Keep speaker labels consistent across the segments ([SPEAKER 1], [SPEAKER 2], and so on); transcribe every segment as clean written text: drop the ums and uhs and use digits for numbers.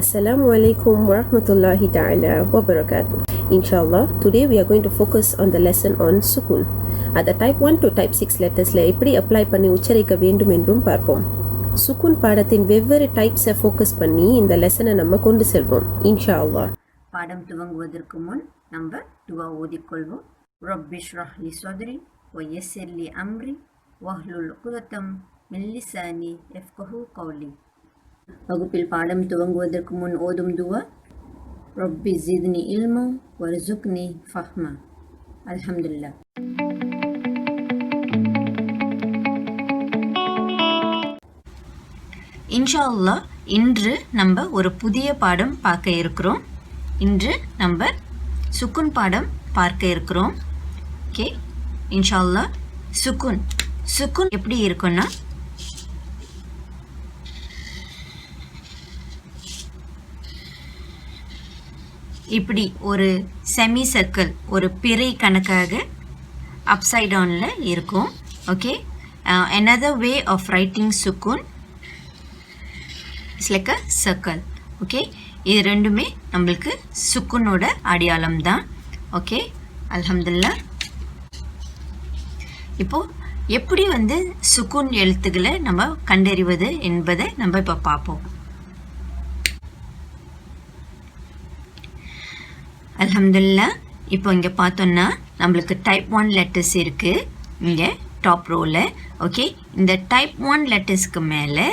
[SPEAKER 1] Assalamu alaikum wa rahmatullahi ta'ala wa barakatuh. Inshallah, today we are going to focus on the lesson on sukun. At the type 1 to type 6 letters எப்படி apply பண்ணி உச்சரிக்க வேண்டும் என்றும் பார்ப்போம். சுக்குன் பாடத்தின் வெவ்வேறு டைப்ஸை focus பண்ணி இந்த லெசனை நம்ம கொண்டு செல்வோம் இன்ஷா
[SPEAKER 2] பாடம் துவங்குவதற்கு முன் நம்ம துவா ஓதிக்கொள்வோம். ரப்பிஷ்ரஹ் லி ஸத்ரி வ யஸ்ஸிர் லி அம்ரி வஹ்லுல் உக்தம் மின் லிசானி யஃப்கஹு கௌலி. வகுப்பில் பாடம் துவங்குவதற்கு முன் ஓதும் துவா, ரப்பி ஜித்னி இல்மா வர்சுக்னி ஃபஹ்மா. அல்ஹம்துலில்லாஹ். இன்ஷா அல்லாஹ் இன்று நம்ம ஒரு புதிய பாடம் பார்க்க இருக்கிறோம். இன்று நம்ம சுக்குன் பாடம் பார்க்க இருக்கிறோம். ஓகே, இன்ஷா அல்லாஹ். சுக்குன் எப்படி இருக்குன்னா, இப்படி ஒரு செமி சர்க்கிள், ஒரு பிறை கணக்காக அப்சைட் டவுனில் இருக்கும். Okay, another way of writing sukun is like a circle. Okay, இது ரெண்டுமே நம்மளுக்கு சுக்குனோட அடையாளம் தான். ஓகே, அல்ஹம்துலில்லாஹ். இப்போ எப்படி சுக்குன் எழுத்துக்களை நம்ம கண்டறிவது என்பதை நம்ம இப்போ பார்ப்போம். அல்ஹம்துலில்லாஹ். இப்போ இங்கே பார்த்தோன்னா நம்மளுக்கு டைப் 1 லெட்டர்ஸ் இருக்குது இங்கே டாப் ரோவில். ஓகே, இந்த டைப் 1 லெட்டர்ஸ்க்கு மேலே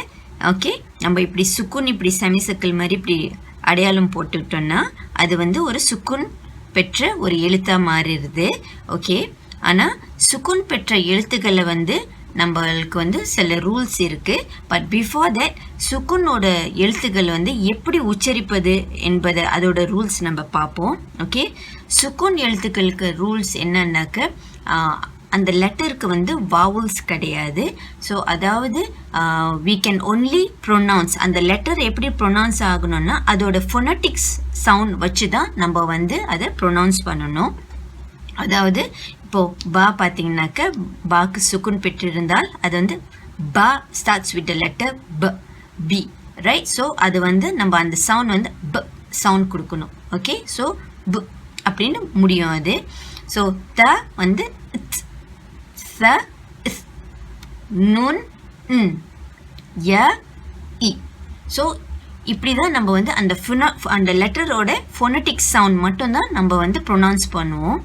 [SPEAKER 2] ஓகே நம்ம இப்படி சுக்குன் இப்படி செமி சர்க்கிள் மாதிரி இப்படி அடையாளம் போட்டுக்கிட்டோன்னா அது ஒரு சுக்குன் பெற்ற ஒரு எழுத்தாக மாறிடுது. ஓகே, ஆனால் சுக்குன் பெற்ற எழுத்துக்களை நம்மளுக்கு சில ரூல்ஸ் இருக்குது. பட் பிஃபோர் தட் சுக்குனோட எழுத்துக்கள் எப்படி உச்சரிப்பது என்பது அதோட ரூல்ஸ் நம்ம பார்ப்போம். ஓகே, சுக்குன் எழுத்துக்களுக்கு ரூல்ஸ் என்னன்னாக்க, அந்த லெட்டருக்கு வாவல்ஸ் கிடையாது. ஸோ அதாவது we can only pronounce, அந்த லெட்டர் எப்படி ப்ரொனவுன்ஸ் ஆகணும்னா அதோட ஃபொனட்டிக்ஸ் சவுண்ட் வச்சு தான் நம்ம அதை ப்ரொனவுன்ஸ் பண்ணணும். அதாவது இப்போது பா பார்த்தீங்கன்னாக்க, பாக்கு சுக்குன் பெற்றிருந்தால் அது பா starts with the letter P, right? So அது நம்ம அந்த சவுண்ட் ப சவுண்ட் கொடுக்கணும். ஓகே, ஸோ ப அப்படின்னு முடியும் அது. ஸோ த ச நுன் ய இ. ஸோ இப்படி தான் நம்ம அந்த லெட்டரோட ஃபொனட்டிக் சவுண்ட் மட்டும்தான் நம்ம ப்ரொனவுன்ஸ் பண்ணுவோம்.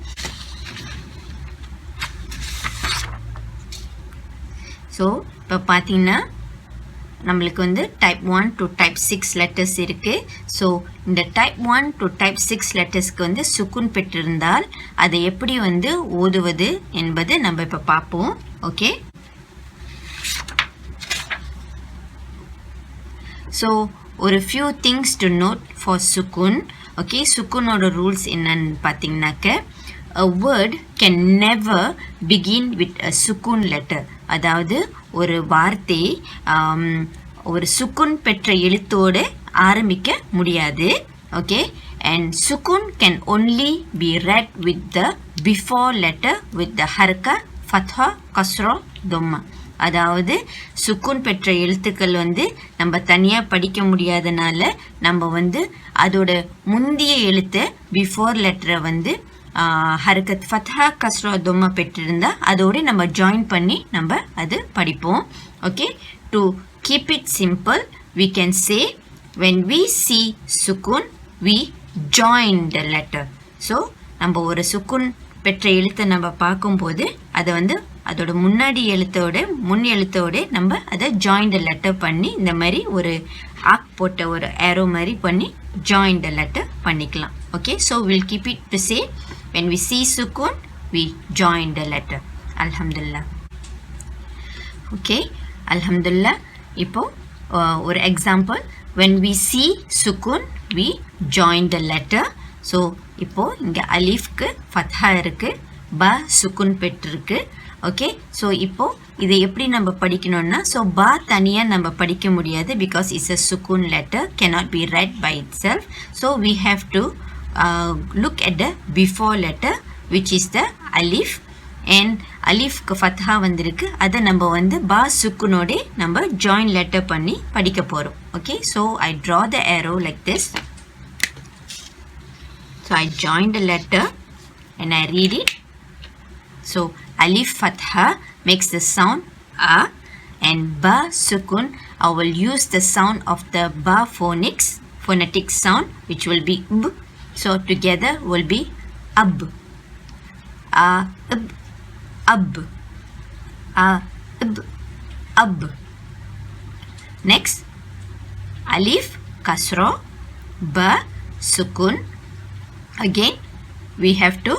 [SPEAKER 2] ஸோ இப்போ பார்த்தீங்கன்னா நம்மளுக்கு டைப் 1 to டைப் 6 லெட்டர்ஸ் இருக்குது. ஸோ இந்த டைப் 1 to டைப் 6 லெட்டர்ஸ்க்கு சுக்குன் பெற்றிருந்தால் அதை எப்படி ஓதுவது என்பது நம்ம இப்போ பார்ப்போம். ஓகே, ஸோ ஒரு few things to note for சுக்குன். ஓகே, சுக்குனோட ரூல்ஸ் என்னன்னு பார்த்தீங்கன்னாக்க, a word can never begin with a sukun letter. அதாவது ஒரு வார்த்தை ஒரு சுக்குன் பெற்ற எழுத்தோடு ஆரம்பிக்க முடியாது. Okay, and sukun can only be read with the before letter with the haraka, fatha, kasra, dhamma. அதாவது சுக்குன் பெற்ற எழுத்துக்கள் நம்ம தனியாக படிக்க முடியாதனால நம்ம அதோட முந்திய எழுத்தை பிஃபோர் லெட்டரை ஹரக்கத், ஃபத்ஹா, கஸ்ரா, தொம்மா பெற்றிருந்தால் அதோடு நம்ம ஜாயின் பண்ணி நம்ம அது படிப்போம். Okay, to keep it simple we can say when we see sukun we join the letter. So நம்ம ஒரு சுக்குன் பெற்ற எழுத்தை நம்ம பார்க்கும்போது அதை அதோட முன்னாடி முன் எழுத்தோட நம்ம அதை ஜாயின் த லெட்டர் பண்ணி இந்த மாதிரி ஒரு ஆக் போட்ட ஒரு ஏரோ மாதிரி பண்ணி ஜாயின் த லெட்டர் பண்ணிக்கலாம். Okay, so will keep it to say when we see sukun we join the letter. alhamdulillah. okay, alhamdulillah. இப்போ ஒரு example, when we see sukun we join the letter. So இப்போது இங்கே அலீஃப்க்கு ஃபத்ஹா இருக்குது, பா சுக்குன் பெற்றிருக்கு. Okay, so இப்போது இதை எப்படி நம்ம படிக்கணும்னா, ஸோ பா தனியாக நம்ம படிக்க முடியாது பிகாஸ் இட்ஸ் அ சுக்குன் letter, cannot be read by itself. So we have to look at the before letter which is the alif, and அலிஃப்க்கு ஃபத்ஹா வந்திருக்கு. அதை நம்ம வந்து பா சுக்குனோட நம்ம ஜாயின் லெட்டர் பண்ணி படிக்க போகிறோம். Okay, so I draw the arrow like this. So I join the letter and I read it. So alif fatha makes the sound a, and ba sukun I will use the sound of the ba phonetic sound, which will be b. So together will be ab, a ab, ab, a ab, ab. Next, alif kasra, ba sukun. Again we have to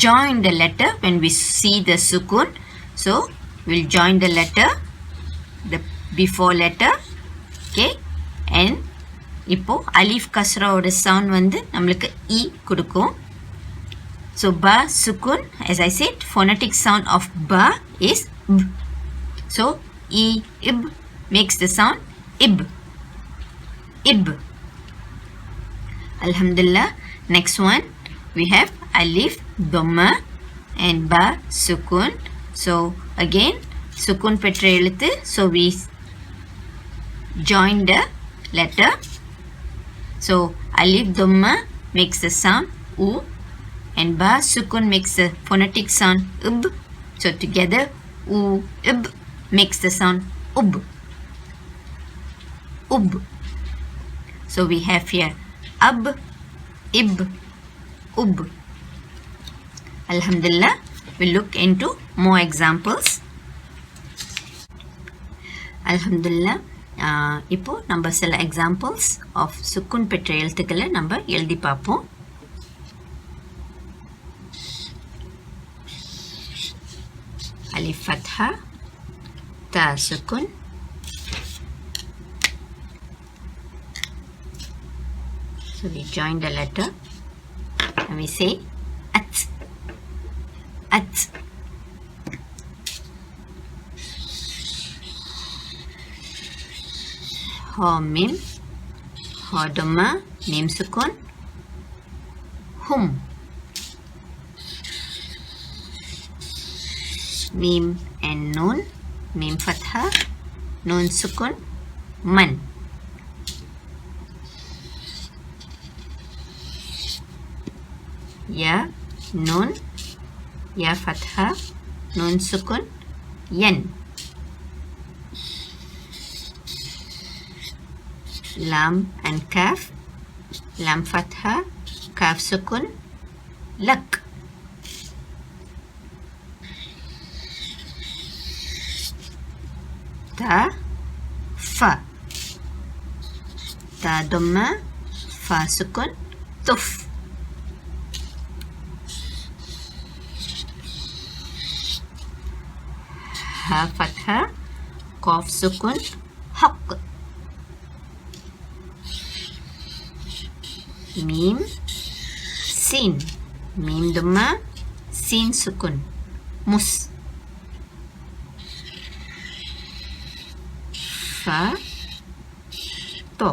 [SPEAKER 2] join the letter when we see the sukun. So we'll join the letter, the before letter. Okay, and இப்போ alif kasra ஓட sound வந்து நம்மளுக்கு e கொடுக்கும். So ba sukun, as I said, phonetic sound of ba is b. So e ib makes the sound ib, ib. Alhamdulillah. Next one we have alif dhamma and ba sukun. So again sukun பெற்ற எழுத்து, so we join the letter. So alif dhamma makes the sound u, and ba sukun makes the phonetic sound ub. So together u ib makes the sound ub, ub. So we have here ab, ib, ub. Alhamdulillah. We'll look into more examples. Alhamdulillah. இப்போ நம்ம சில examples of சுக்குன் பெற்ற எழுத்துக்களை நம்ம எழுதி பார்ப்போம். அலிஃப் ஃபத்ஹா, தா சுக்குன், so we join the letter and we say at, at. Ha mim, ha dhamma, mim sukun, hum. Mim and nun, mim fatha, nun sukun, man. Ya nun, ya fatha, nun sukun, yan. Lam and kaf, lam fatha, kaf sukun, lak. Ta, fa, ta dhamma, fa sukun, tuf. Ha fatha, qaf sukun, haq. Mim, sin, mim dhamma, sin sukun, mus. Fa, to,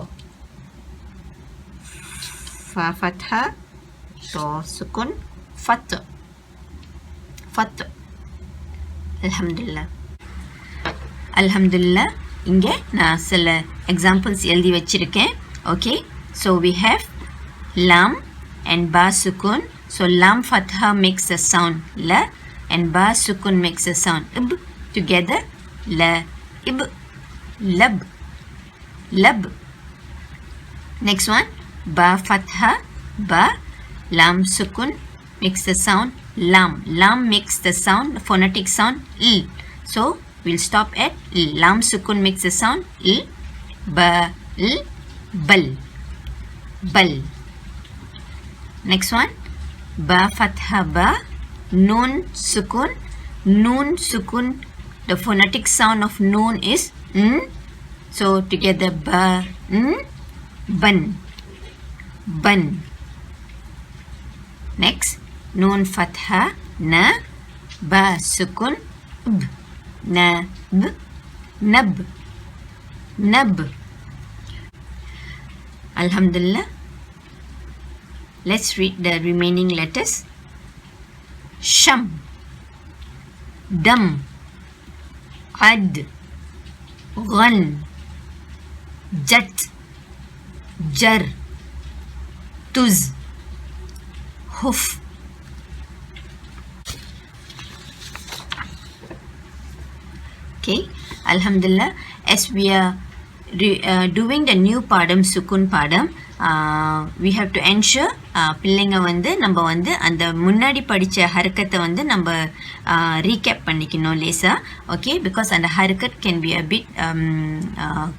[SPEAKER 2] fa fatha, to sukun, fat, fat. Alhamdulillah. Alhamdulillah. இங்கே நான் சில examples எழுதி வச்சிருக்கேன். Okay, so we have lam and ba sukun. So lam fatha makes the sound la, and ba sukun makes the sound ib. Together la, ib, lab, lab. Next one, ba fatha, ba, lam sukun makes the sound lam. Lam makes the sound, phonetic sound l. So we'll stop at l. Lam sukun makes the sound l, ba, l, bal, bal. Next one, ba fatha ba, nun sukun. Nun sukun, the phonetic sound of nun is n. So together ba, n, ban, ban. Next, nun fatha na, ba sukun b, na, b, nab, nab. Alhamdulillah. Let's read the remaining letters. Sham, dam, ad, ghan, jat, jar, tuz, hoof. Okay, Alhamdulillah, as we are doing the new padam, sukun padam, we have to ensure பிள்ளைங்க வந்து நம்ம வந்து அந்த முன்னாடி படித்த ஹர்க்கத்தை வந்து நம்ம recap பண்ணிக்கணும் லேசா. ஓகே, பிகாஸ் அந்த ஹர்க்கத் can be a bit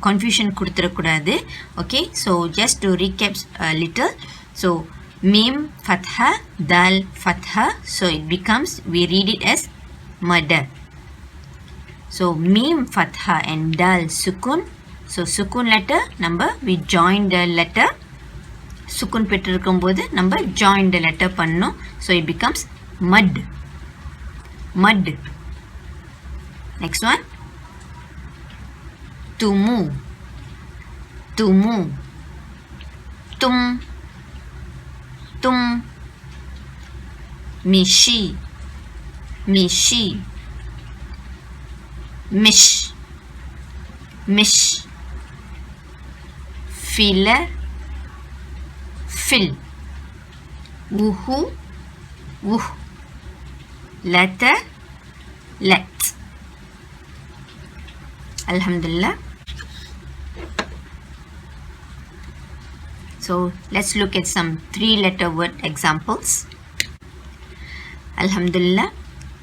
[SPEAKER 2] confusion கொடுத்துடக்கூடாது. Okay, so just to recap little. So மீம் ஃபத்ஹா, தால் ஃபத்ஹா, so it becomes, we read it as mada. So mim fatha and dal sukun. So sukun letter number, we join the letter. Sukun பெற்றிருக்கும்போது நம்ம join the letter பண்ணணும். So it becomes mud. Mud. Next one. Tumu. Tumu. Tum. Tum. Mishi. Mishi. Mish. Mish. Filler. Fill. Woohoo. Wooh. Letter. Let. Alhamdulillah. So let's look at some 3-letter word examples. Alhamdulillah.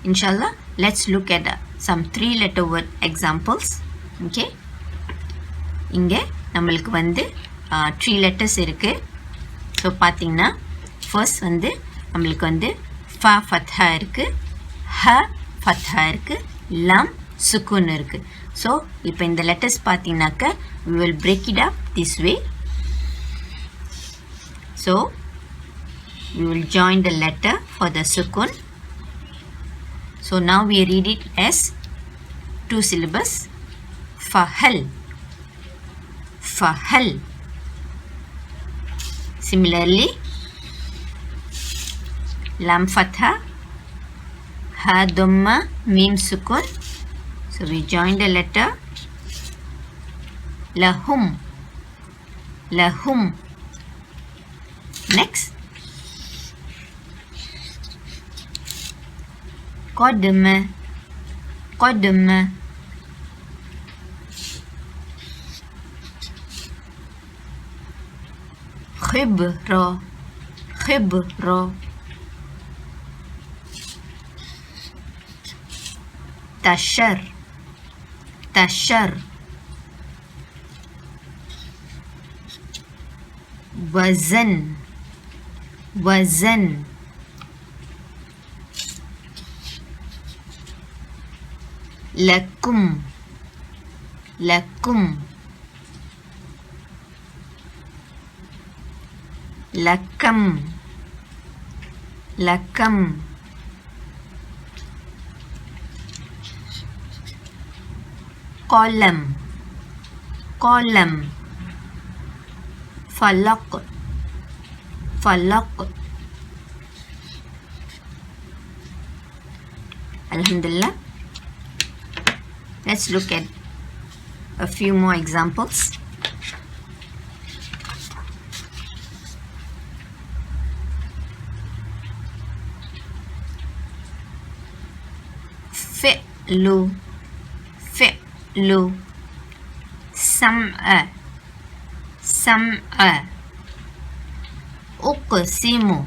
[SPEAKER 2] Inshallah, let's look at some 3-letter word examples. Okay, இங்கே நம்மளுக்கு வந்து 3 letters இருக்கு. So பார்த்தீங்கன்னா first வந்து நம்மளுக்கு வந்து ஃபா ஃபத்ஹா இருக்கு, ஹ ஃபத்ஹா இருக்கு, லம் சுக்குன் இருக்கு. ஸோ இப்போ இந்த லெட்டர்ஸ் பார்த்தீங்கன்னாக்க we will break it up this way. So we will join the letter for the sukun. So now we read it as 2 syllables. Fahal. Fahal. Similarly, lam fatha, ha dhamma, mim sukun. So we join the letter. Lahum. Lahum. Next. Qadma. Qadma. Khibra. Khibra. Tashar. Tashar. Wazan. Wazan. Lakum. Lakum. Lakam. Lakam. Qalam. Qalam. Falaq. Falaq. Alhamdulillah. Let's look at a few more examples. Fi'lu. Fi'lu. Sam'a. Sam'a. Uqsimu.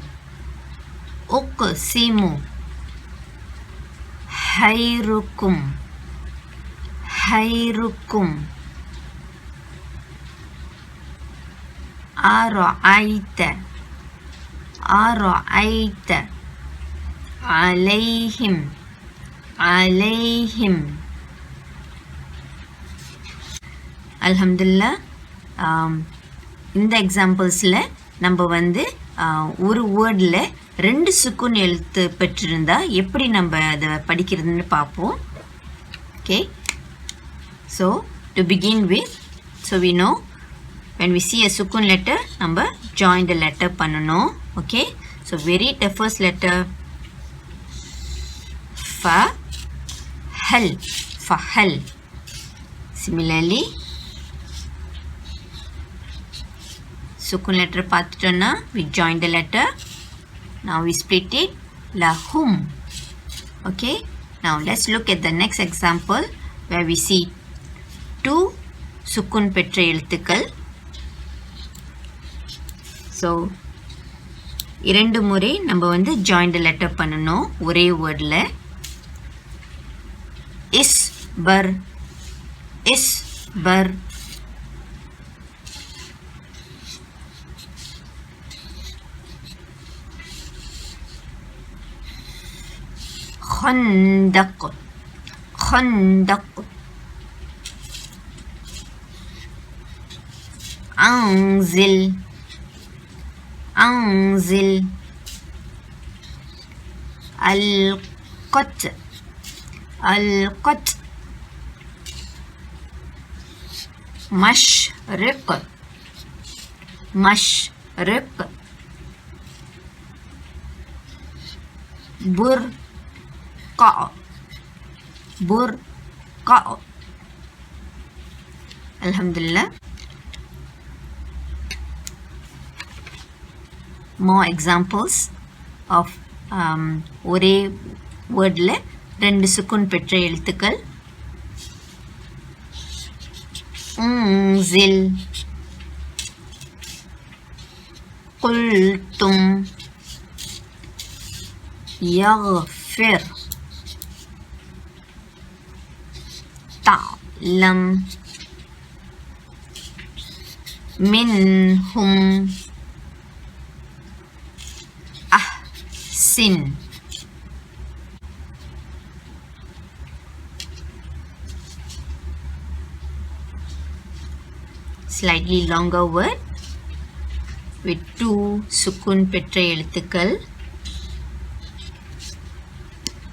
[SPEAKER 2] Uqsimu. Khairukum. Khairukum. Ara'aita. Ara'aita. Alayhim. Alayhim. Alhamdulillah. இந்த எக்ஸாம்பிள்ஸில் நம்ம வந்து ஒரு வேர்டில் 2 சுக்குன் எழுத்து பெற்றிருந்தால் எப்படி நம்ம அதை படிக்கிறதுன்னு பார்ப்போம். Okay, so to begin with, so we know when we see a sukun letter நம்ம join the letter பண்ணணும். Okay, so we read the first letter fa, fahal, fahal. Similarly, sukun letter பார்த்துட்டோம்னா we join the letter. Now we split it. Lahum. Okay. Now let's look at the next example where we see two sukun பெற்ற எழுத்துக்கள். So இரண்டு முறை நம்ம வந்து join the letter பண்ணணும் ஒரே wordல. Isbar, isbar. Khandaq, khandaq. Anzil, anzil. Alqat, alqat. Mashriq, mashriq. Burqa, burqa. Alhamdulillah. More examples of ஒரே வேர்டில் ரெண்டு சுக்குன் பெற்ற எழுத்துக்கள். unzil, qultum, yaghfir, ta'lam, minhum, ahsin. Slightly longer word with two sukun பெற்ற எழுத்துக்கள்.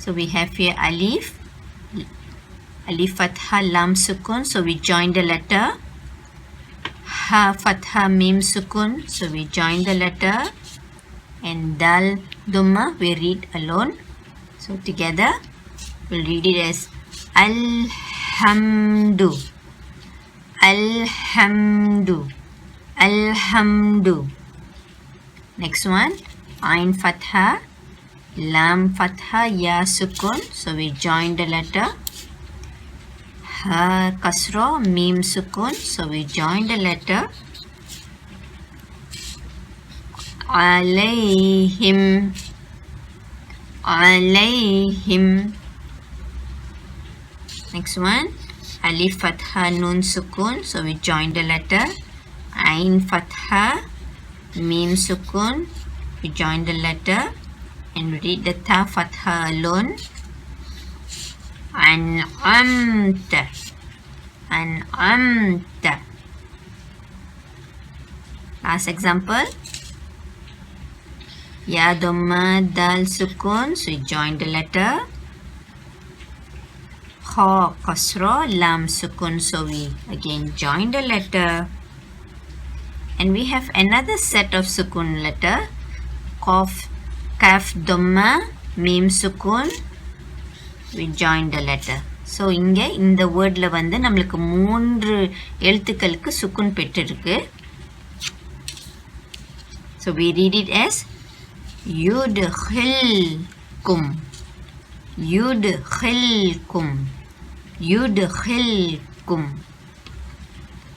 [SPEAKER 2] So we have here alif, alif fatha lam sukun, so we join the letter. Ha fatha mim sukun, so we join the letter. And dal dhamma we read alone. So together we'll read it as alhamdu, alhamdu, alhamdu. Next one, ain fatha, lam fatha, ya sukun, so we join the letter. Ha kasra, mim sukun, so we join the letter. Alayhim, alayhim. Next one, alif fatha nun sukun, so we join the letter. Ain fatha mim sukun, we join the letter and read the ta fatha alone. An'amta, an'amta. Last example, ya dhamma dal sukun, so we join the letter. Ha kasra lam sukun, so we again join the letter. And we have another set of sukun letter. Qaf, kaf dhamma mim sukun, we join the letter. So இங்க இந்த வேர்ட்ல வந்து நம்மளுக்கு மூன்று எழுத்துக்களுக்கு சுக்குன் பெற்றிருக்கு. So we read it as yudkhilkum, yudkhilkum, yudkhilkum.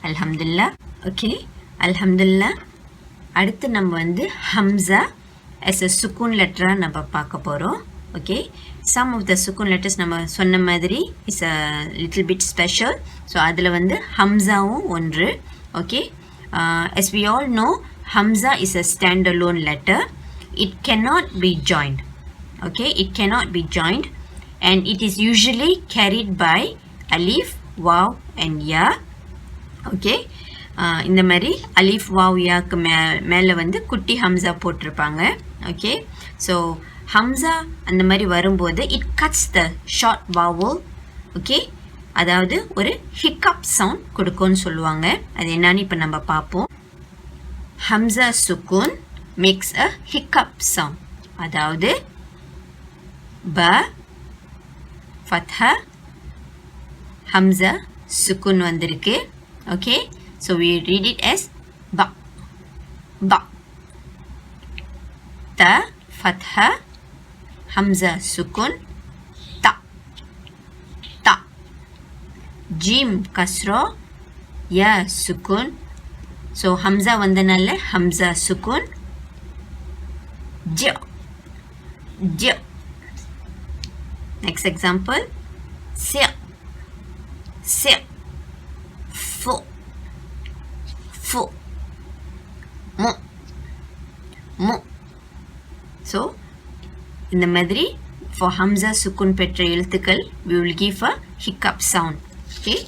[SPEAKER 2] Alhamdulillah. Okay, alhamdulillah. அடுத்து நம்ம வந்து Hamza as a sukun letter நம்ம பார்க்க போறோம். Okay, some of the sukun letters நம்ம சொன்ன மாதிரி is a little bit special. So அதுல வந்து ஹம்சாவும் ஒன்று. Okay, as we all know, Hamza is a standalone letter. It cannot be joined. Okay, it cannot be joined, and it is usually carried by alif, waw and ya. Okay, இந்த மாதிரி alif, waw, யாக்கு மேல வந்து குட்டி Hamza போட்டிருப்பாங்க. Okay, so Hamza அந்த மாதிரி வரும்போது it cuts the short vowel. Okay, அதாவது ஒரு hiccup sound கொடுக்கும்னு சொல்லுவாங்க. அது என்னன்னு இப்போ நம்ம பார்ப்போம். Hamza sukun makes a hiccup sound. அதாவது ba fatha Hamza sukun வந்திருக்கு. Okay, so we read it as ba. Ba. Ta fatha, Hamza sukun, ta. Ta. Jim kasra, ya sukun. So Hamza வந்தனால Hamza sukun. Ja. Ja. Next example. Se. Se. Fo. Fo. Mo. Mo. So இந்த மாதிரி for Hamza sukun பெற்ற எழுத்துக்கள் we will give a hiccup sound. Okay,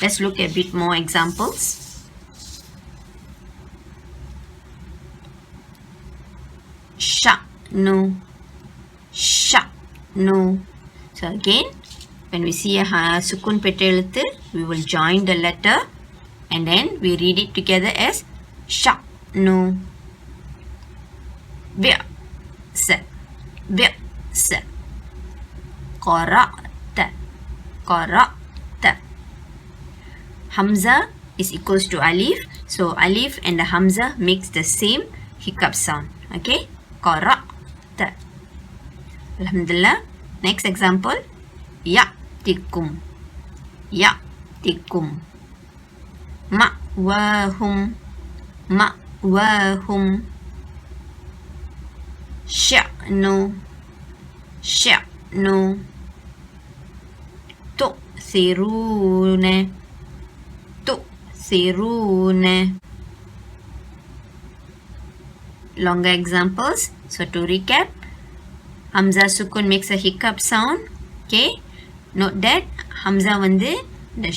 [SPEAKER 2] let's look at a bit more examples. Sha no. Sha no. So again, when we see a sukun பெற்ற எழுத்து, we will join the letter and then we read it together as sha no. بئس بئس قرأت قرأت. Hamza is equals to alif, so alif and the Hamza makes the same hiccup sound. Okay, قرأت. Alhamdulillah. Next example. يأتكم يأتكم. مأواهم مأواهم. شأنو شأنو. تؤثرون تؤثرون. Longer examples. So to recap, Hamza sukun makes a hiccup sound. Okay, note that Hamza வந்து the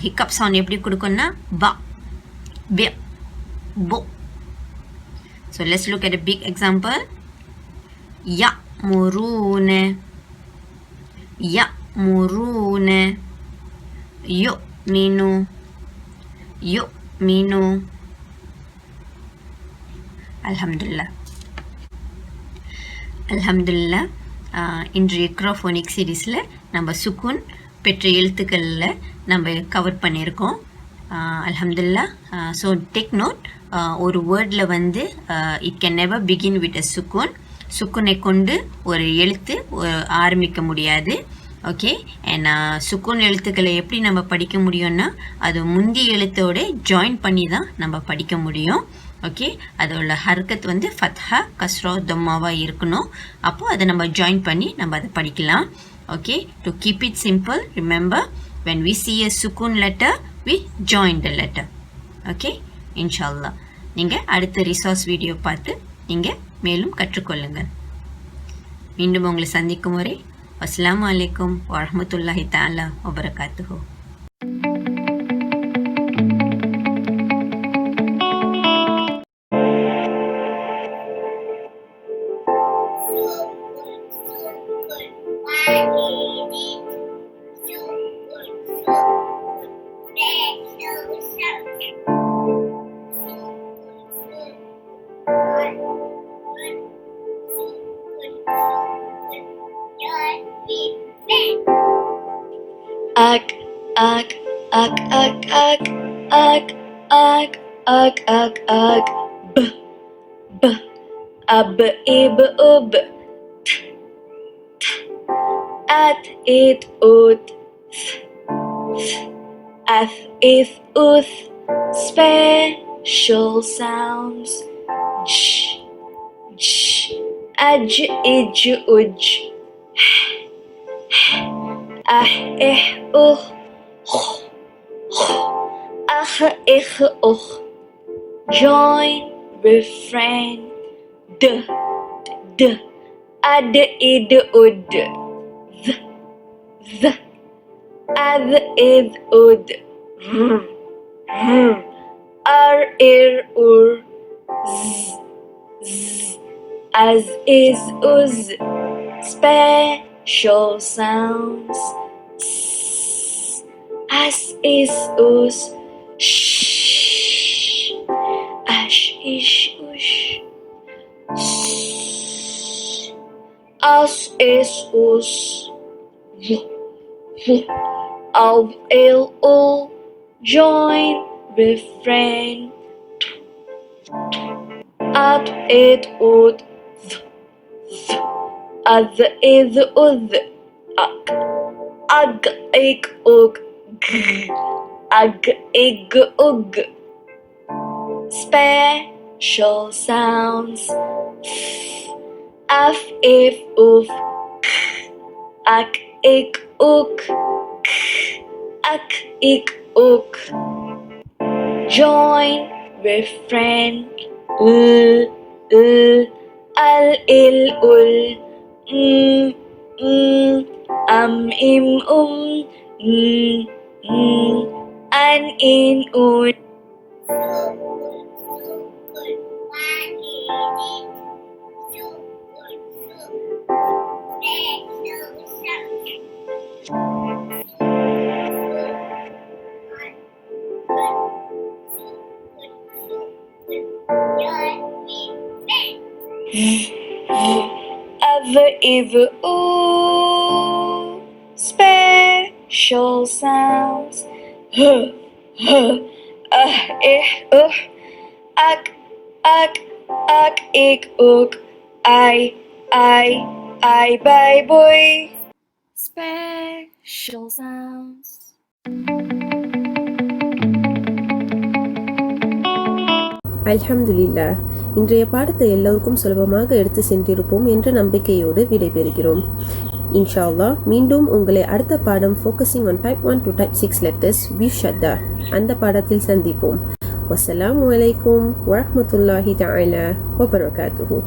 [SPEAKER 2] hiccup sound எப்படி கொடுக்கும்னா ba, bi, bo. So let's look at a big example. يأمرون يأمرون. يؤمن يؤمن. Alhamdulillah. Alhamdulillah. இன்றைய க்ரோஃபோனிக் சீரீஸில் நம்ம சுக்குன் பெற்ற எழுத்துக்களில் நம்ம cover பண்ணியிருக்கோம். Alhamdulillah. So take note, ஒரு வேர்டில் வந்து it can never begin with a சுக்குன். சுக்குனை கொண்டு ஒரு எழுத்து ஆரம்பிக்க முடியாது. ஓகே, அண்ட் சுக்குன் எழுத்துக்களை எப்படி நம்ம படிக்க முடியும்னா அது முந்திய எழுத்தோட ஜாயின் பண்ணி தான் நம்ம படிக்க முடியும். ஓகே, அதோட ஹர்கத் வந்து ஃபத்ஹா கஸ்ரா தம்மாவாக இருக்கணும். அப்போது அதை நம்ம ஜாயின் பண்ணி நம்ம அதை படிக்கலாம். Okay, to keep it simple, remember when we see a sukun letter we join the letter. Okay, இன்ஷால்லா நீங்கள் அடுத்த ரிசோர்ஸ் வீடியோ பார்த்து நீங்கள் மேலும் கற்றுக்கொள்ளுங்கள். மீண்டும் உங்களை சந்திக்கும் வரை அஸ்ஸலாமு அலைக்கும் வரஹ்மத்துல்லாஹி தஆலா வபரகாத்துஹு.
[SPEAKER 3] Ag, ag, ag, ag, ag, ag, ag, ag, ag, ag, b, b, ab, ib, ub, t, t, at, it, ut, th, th, ath, ith, uth, special sounds, j, j, aj, ij, uj, ah, eh, ah, ich, join refrain, d, d, ad, id, ud, th, th, ad, id, ud, r, r, ar, ir, ur, z, z, as, is, uz, special sounds, s, as, is, us, sh, ash, ish, ush, s, as, is, us, v, Of L-O, join with friend. At it ud, ad is ud, ag ik ug, ag ig ug. Special sounds. Af if uf, ak ik uk, ak ik uk. Join with friend. Al il ul, im an in un. Ever, ever, ooh, special sounds. Ak, ik, ook, I, bye, boy. Special sounds.
[SPEAKER 1] அல்ஹம்துலில்லாஹ். இன்றைய பாடத்தை எல்லோருக்கும் சுலபமாக எடுத்து சென்றிருப்போம் என்ற நம்பிக்கையோடு விடைபெறுகிறோம். இன்ஷா அல்லாஹ் மீண்டும் உங்களை அடுத்த பாடம் focusing on type 1 to type 6 letters with ஷத்தா அந்த பாடத்தில் சந்திப்போம். வஸ்ஸலாமு அலைக்கும் வரஹ்மத்துல்லாஹி தஆலா வபரகாத்துஹு.